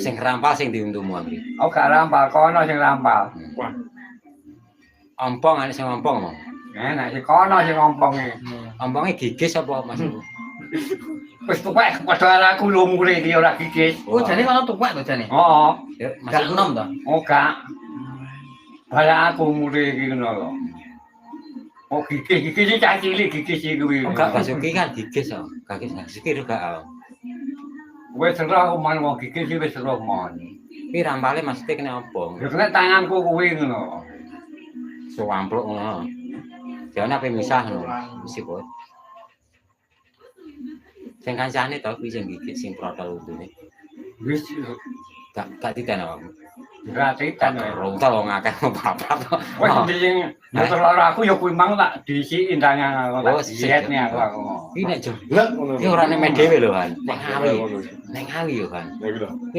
Sing rampal sing diuntumu amri. Oh gak rampal kono sing rampal. Wah. Ompong ana sing ompong mau. Nek sing kono sing ngompong iki. Omponge gigis apa Mas? Wis tuwek padha aku lumure iki ora gigis. Oh, jane malah tuwek to jane. Heeh. Ya Mas. Gak enom to. Oh gak. Bala aku umure iki ngono lho. Oh gigis iki cah cilik gigis iki kuwi. Enggak Basuki kan gigis kok. Gigis Basuki juga. Wis roh man wong gigis iki wis roh mon. Ki rampale maksudnya kena ompong. Ya kena tanganku kuwi ngono. Suwampluk ngono. Jane ape misah ngono. Mesti kok. Sing kancane to kuwi sing gigis sing protol untune. Wis Gak titen apa. gratisan. Rong ta wong akeh papat. Wis sing motor loro aku ya kuwi mang tak diisi indangan aku tak Oh, sik. dietne aku. Ki nek jeblek Lah ngono. ki ora nek dhewe lho kan. Nek ngawi. Nek ngawi yo kan. Ya gitu. Ki